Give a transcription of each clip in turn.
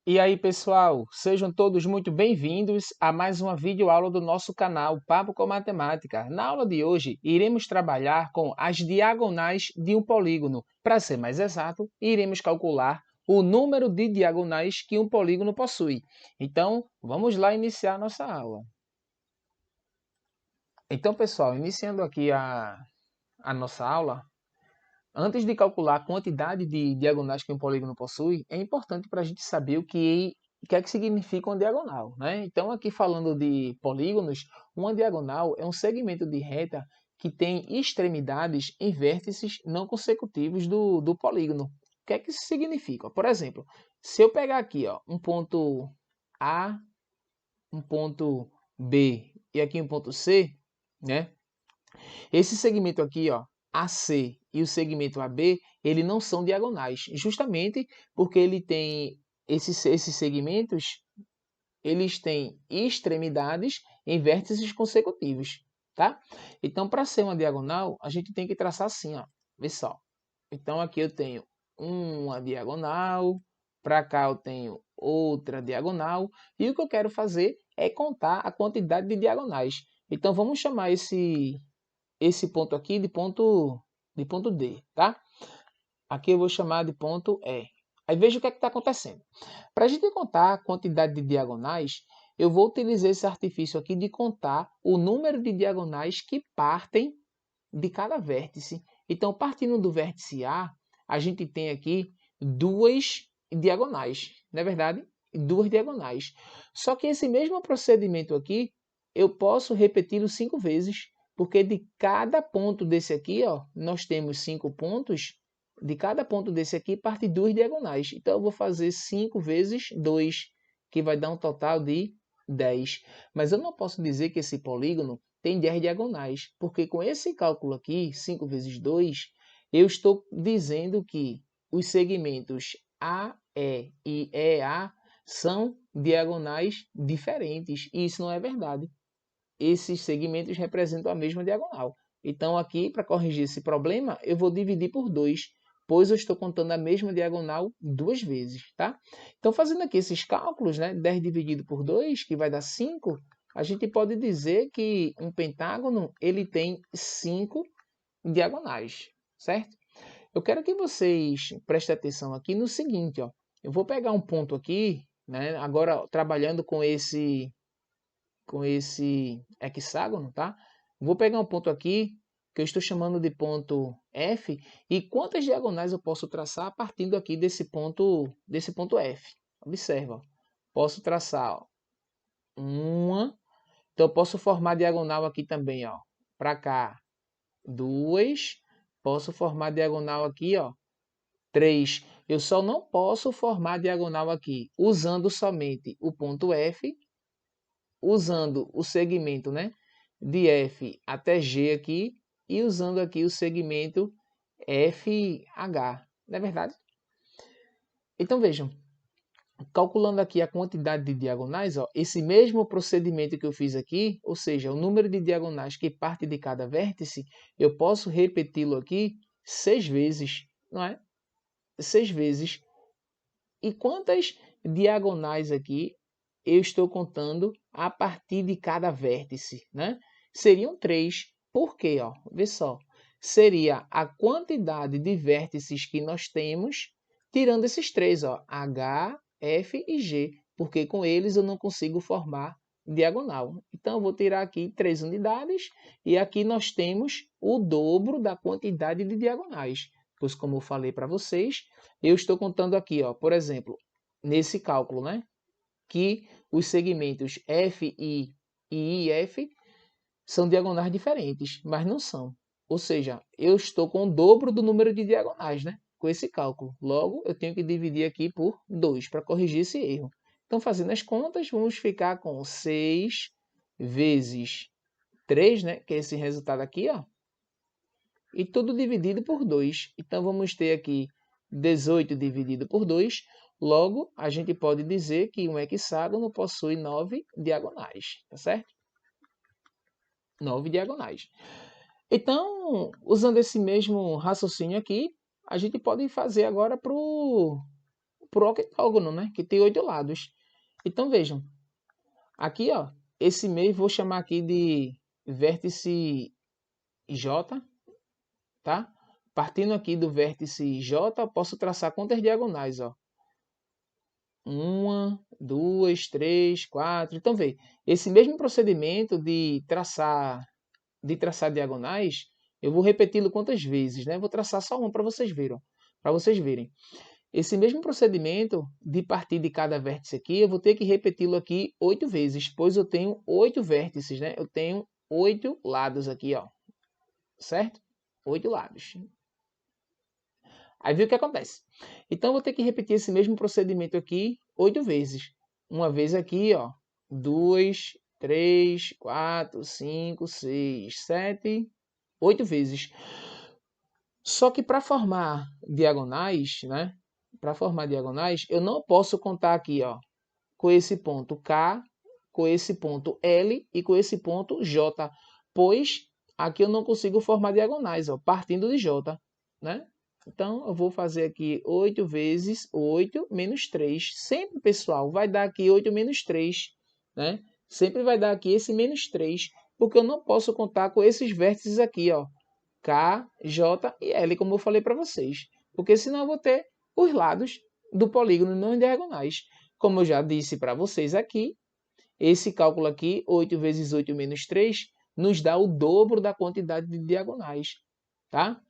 E aí, pessoal, sejam todos muito bem-vindos a mais uma videoaula do nosso canal Papo com Matemática. Na aula de hoje, iremos trabalhar com as diagonais de um polígono. Para ser mais exato, iremos calcular o número de diagonais que um polígono possui. Então, vamos lá iniciar a nossa aula. Então, pessoal, iniciando aqui a nossa aula, antes de calcular a quantidade de diagonais que um polígono possui, é importante para a gente saber o que é que significa uma diagonal, né? Então, aqui falando de polígonos, uma diagonal é um segmento de reta que tem extremidades em vértices não consecutivos do polígono. O que é que isso significa? Por exemplo, se eu pegar aqui ó, um ponto A, um ponto B e aqui um ponto C, né? Esse segmento aqui, ó, AC e o segmento AB, ele não são diagonais, justamente porque ele tem esses segmentos, eles têm extremidades em vértices consecutivos, tá? Então, para ser uma diagonal, a gente tem que traçar assim, ó. Vê só. Então, aqui eu tenho uma diagonal, para cá eu tenho outra diagonal, e o que eu quero fazer é contar a quantidade de diagonais. Então, vamos chamar esse ponto aqui de ponto D, tá? Aqui eu vou chamar de ponto E. Aí veja o que é que está acontecendo. Para a gente contar a quantidade de diagonais, eu vou utilizar esse artifício aqui de contar o número de diagonais que partem de cada vértice. Então, partindo do vértice A gente tem aqui duas diagonais, não é verdade? Duas diagonais. Só que esse mesmo procedimento aqui, eu posso repeti-lo 5 vezes, porque de cada ponto desse aqui, ó, nós temos 5 pontos, de cada ponto desse aqui parte duas diagonais. Então, eu vou fazer 5 vezes 2, que vai dar um total de 10. Mas eu não posso dizer que esse polígono tem 10 diagonais, porque com esse cálculo aqui, 5 vezes 2, eu estou dizendo que os segmentos AE e EA são diagonais diferentes, e isso não é verdade. Esses segmentos representam a mesma diagonal. Então aqui, para corrigir esse problema, eu vou dividir por 2, pois eu estou contando a mesma diagonal duas vezes, tá? Então fazendo aqui esses cálculos, né, 10 dividido por 2, que vai dar 5, a gente pode dizer que um pentágono ele tem 5 diagonais, certo? Eu quero que vocês prestem atenção aqui no seguinte, ó. Eu vou pegar um ponto aqui, né, agora trabalhando com esse hexágono, tá? Vou pegar um ponto aqui que eu estou chamando de ponto F e quantas diagonais eu posso traçar partindo aqui desse ponto F. Observa, ó. Posso traçar ó, uma, então eu posso formar diagonal aqui também, ó, para cá, duas, posso formar diagonal aqui, ó, 3. Eu só não posso formar diagonal aqui usando somente o ponto F, usando o segmento, né, de F até G aqui e usando aqui o segmento FH, não é verdade? Então vejam, calculando aqui a quantidade de diagonais, ó, esse mesmo procedimento que eu fiz aqui, ou seja, o número de diagonais que parte de cada vértice, eu posso repeti-lo aqui 6 vezes, não é? 6 vezes. E quantas diagonais aqui eu estou contando a partir de cada vértice, né? Seriam 3. Por quê? Ó? Vê só. Seria a quantidade de vértices que nós temos, tirando esses 3, ó, H, F e G, porque com eles eu não consigo formar diagonal. Então, eu vou tirar aqui 3 unidades e aqui nós temos o dobro da quantidade de diagonais. Pois, como eu falei para vocês, eu estou contando aqui, ó, por exemplo, nesse cálculo, né, que os segmentos F, I e IF são diagonais diferentes, mas não são. Ou seja, eu estou com o dobro do número de diagonais, né, com esse cálculo. Logo, eu tenho que dividir aqui por 2 para corrigir esse erro. Então, fazendo as contas, vamos ficar com 6 vezes 3, né, que é esse resultado aqui, ó, e tudo dividido por 2. Então, vamos ter aqui 18 dividido por 2. Logo, a gente pode dizer que um hexágono possui 9 diagonais, tá certo? 9 diagonais. Então, usando esse mesmo raciocínio aqui, a gente pode fazer agora para o para o octógono, né? Que tem 8 lados. Então, vejam. Aqui, ó, esse meio vou chamar aqui de vértice J, tá? Partindo aqui do vértice J, eu posso traçar quantas diagonais, ó? 1, 2, 3, 4. Então, vê, esse mesmo procedimento de traçar diagonais, eu vou repeti-lo quantas vezes, né? Vou traçar só uma para vocês verem. Esse mesmo procedimento de partir de cada vértice aqui, eu vou ter que repeti-lo aqui 8 vezes, pois eu tenho 8 vértices, né? Eu tenho 8 lados aqui, ó. Certo? 8 lados. Aí viu o que acontece. Então, eu vou ter que repetir esse mesmo procedimento aqui 8 vezes. Uma vez aqui, ó. 2, 3, 4, 5, 6, 7, 8 vezes. Só que para formar diagonais, né? Para formar diagonais, eu não posso contar aqui, ó, com esse ponto K, com esse ponto L e com esse ponto J, pois aqui eu não consigo formar diagonais, ó, partindo de J, né? Então, eu vou fazer aqui 8 vezes 8 menos 3. Sempre, pessoal, vai dar aqui 8 menos 3, né? Sempre vai dar aqui esse menos 3, porque eu não posso contar com esses vértices aqui, ó. K, J e L, como eu falei para vocês. Porque senão eu vou ter os lados do polígono não diagonais. Como eu já disse para vocês aqui, esse cálculo aqui, 8 vezes 8 menos 3, nos dá o dobro da quantidade de diagonais, tá?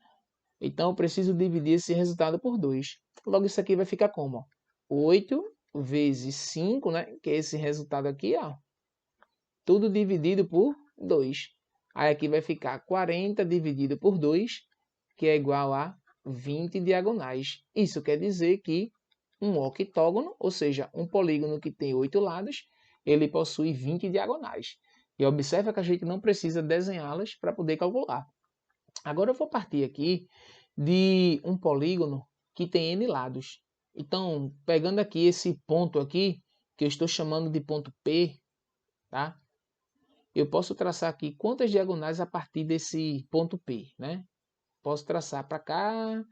Então, eu preciso dividir esse resultado por 2. Logo, isso aqui vai ficar como? 8 vezes 5, né? Que é esse resultado aqui, ó. Tudo dividido por 2. Aí aqui vai ficar 40 dividido por 2, que é igual a 20 diagonais. Isso quer dizer que um octógono, ou seja, um polígono que tem 8 lados, ele possui 20 diagonais. E observa que a gente não precisa desenhá-las para poder calcular. Agora eu vou partir aqui de um polígono que tem n lados. Então, pegando aqui esse ponto aqui, que eu estou chamando de ponto P, tá? Eu posso traçar aqui quantas diagonais a partir desse ponto P, né? Posso traçar para cá,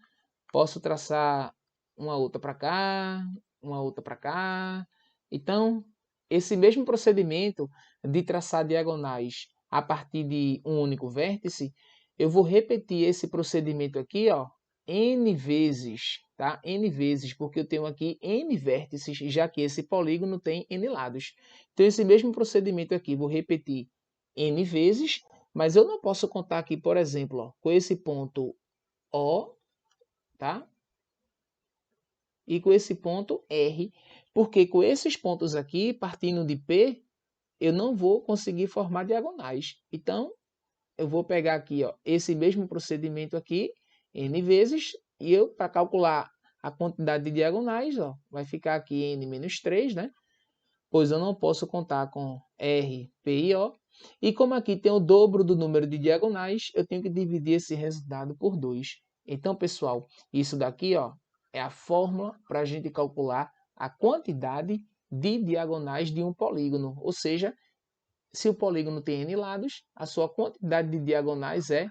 posso traçar uma outra para cá, uma outra para cá. Então, esse mesmo procedimento de traçar diagonais a partir de um único vértice, eu vou repetir esse procedimento aqui, ó, n vezes, tá? N vezes, porque eu tenho aqui n vértices, já que esse polígono tem n lados. Então, esse mesmo procedimento aqui, vou repetir n vezes, mas eu não posso contar aqui, por exemplo, ó, com esse ponto O, tá? E com esse ponto R, porque com esses pontos aqui, partindo de P, eu não vou conseguir formar diagonais. Então, eu vou pegar aqui, ó, esse mesmo procedimento aqui, n vezes, e eu, para calcular a quantidade de diagonais, ó, vai ficar aqui n menos 3, né? Pois eu não posso contar com R, P e O. E como aqui tem o dobro do número de diagonais, eu tenho que dividir esse resultado por 2. Então, pessoal, isso daqui, ó, é a fórmula para a gente calcular a quantidade de diagonais de um polígono. Ou seja, se o polígono tem n lados, a sua quantidade de diagonais é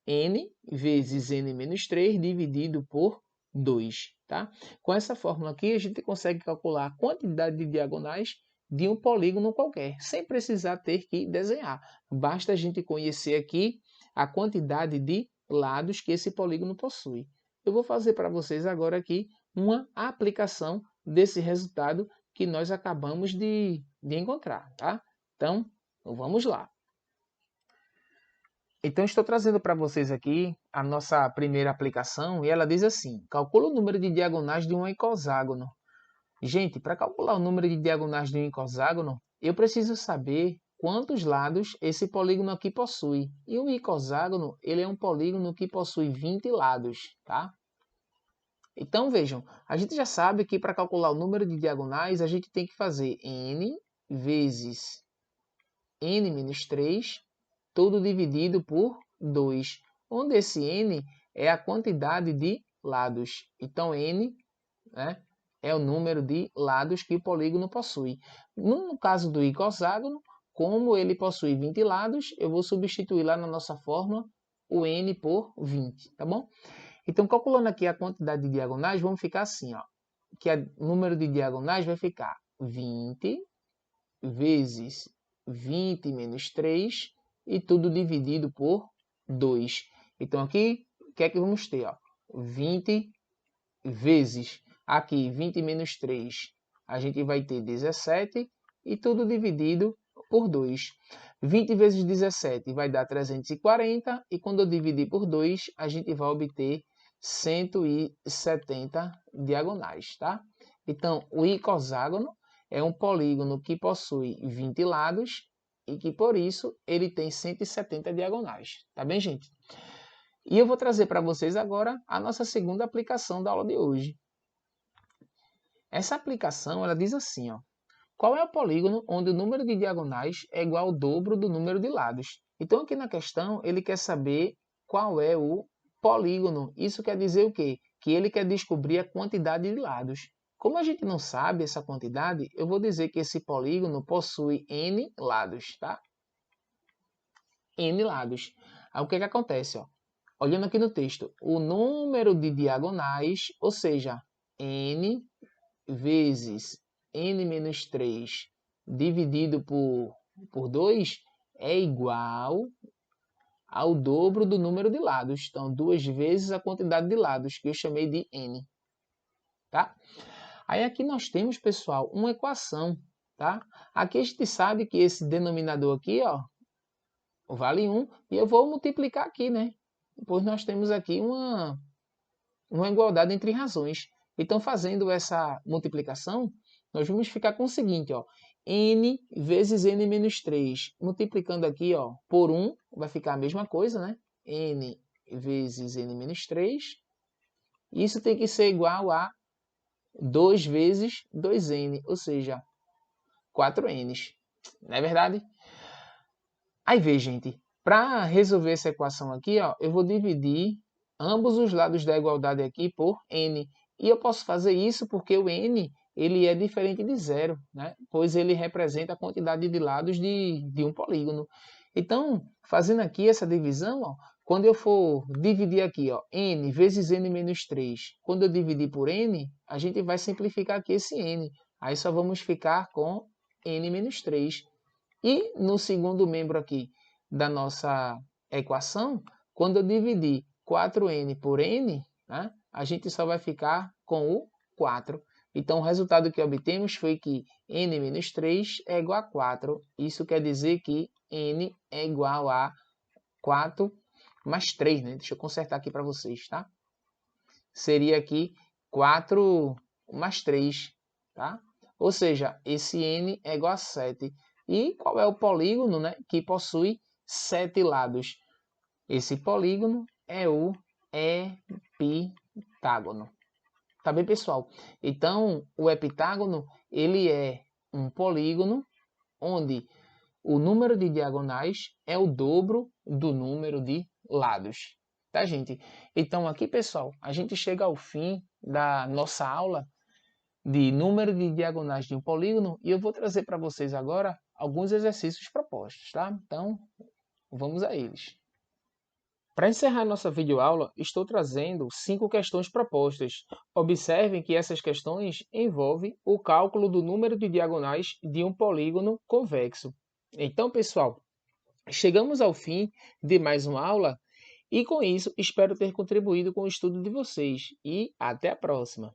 n vezes n menos 3 dividido por 2. Tá? Com essa fórmula aqui, a gente consegue calcular a quantidade de diagonais de um polígono qualquer, sem precisar ter que desenhar. Basta a gente conhecer aqui a quantidade de lados que esse polígono possui. Eu vou fazer para vocês agora aqui uma aplicação desse resultado que nós acabamos de encontrar. Tá? Então, vamos lá. Então, estou trazendo para vocês aqui a nossa primeira aplicação e ela diz assim: calcula o número de diagonais de um icoságono. Gente, para calcular o número de diagonais de um icoságono, eu preciso saber quantos lados esse polígono aqui possui. E o icoságono, ele é um polígono que possui 20 lados, tá? Então, vejam, a gente já sabe que para calcular o número de diagonais, a gente tem que fazer n vezes n menos 3, tudo dividido por 2, onde esse n é a quantidade de lados. Então, n, né, é o número de lados que o polígono possui. No caso do icoságono, como ele possui 20 lados, eu vou substituir lá na nossa fórmula o n por 20, tá bom? Então, calculando aqui a quantidade de diagonais, vamos ficar assim, ó. que o número de diagonais vai ficar 20 vezes 20 menos 3 e tudo dividido por 2. Então, aqui, o que é que vamos ter? Ó? 20 vezes, aqui, 20 menos 3, a gente vai ter 17 e tudo dividido por 2. 20 vezes 17 vai dar 340 e quando eu dividir por 2, a gente vai obter 170 diagonais, tá? Então, o icosságono é um polígono que possui 20 lados e que, por isso, ele tem 170 diagonais. Tá bem, gente? E eu vou trazer para vocês agora a nossa segunda aplicação da aula de hoje. Essa aplicação, ela diz assim, ó. Qual é o polígono onde o número de diagonais é igual ao dobro do número de lados? Então, aqui na questão, ele quer saber qual é o polígono. Isso quer dizer o quê? Que ele quer descobrir a quantidade de lados. Como a gente não sabe essa quantidade, eu vou dizer que esse polígono possui n lados, tá? N lados. Aí o que acontece, ó? Olhando aqui no texto, o número de diagonais, ou seja, n vezes n menos 3 dividido por 2 é igual ao dobro do número de lados. Então, 2 vezes a quantidade de lados, que eu chamei de n. Tá? Aí aqui nós temos, pessoal, uma equação. Tá? Aqui a gente sabe que esse denominador aqui, ó, vale 1, e eu vou multiplicar aqui, né? Pois nós temos aqui uma igualdade entre razões. Então, fazendo essa multiplicação, nós vamos ficar com o seguinte, ó, n vezes n menos 3. Multiplicando aqui, ó, por 1, vai ficar a mesma coisa, né? N vezes n menos 3. Isso tem que ser igual a 2 vezes 2n, ou seja, 4n's. Não é verdade? Aí vê, gente, para resolver essa equação aqui, ó, eu vou dividir ambos os lados da igualdade aqui por n. E eu posso fazer isso porque o n ele é diferente de zero, né? Pois ele representa a quantidade de lados de um polígono. Então, fazendo aqui essa divisão, ó, quando eu for dividir aqui, ó, n vezes n menos 3, quando eu dividir por n, a gente vai simplificar aqui esse n. Aí só vamos ficar com n menos 3. E no segundo membro aqui da nossa equação, quando eu dividir 4n por n, né, a gente só vai ficar com o 4. Então, o resultado que obtemos foi que n menos 3 é igual a 4. Isso quer dizer que n é igual a 4 mais 3, né? Deixa eu consertar aqui para vocês, tá? Seria aqui 4 mais 3, tá? Ou seja, esse n é igual a 7. E qual é o polígono, né, que possui 7 lados? Esse polígono é o epitágono. Tá bem, pessoal? Então, o epitágono, ele é um polígono onde o número de diagonais é o dobro do número de lados. Tá, gente? Então, aqui, pessoal, a gente chega ao fim da nossa aula de número de diagonais de um polígono e eu vou trazer para vocês agora alguns exercícios propostos, tá? Então, vamos a eles. Para encerrar nossa videoaula, estou trazendo 5 questões propostas. Observem que essas questões envolvem o cálculo do número de diagonais de um polígono convexo. Então, pessoal, chegamos ao fim de mais uma aula e com isso espero ter contribuído com o estudo de vocês e até a próxima.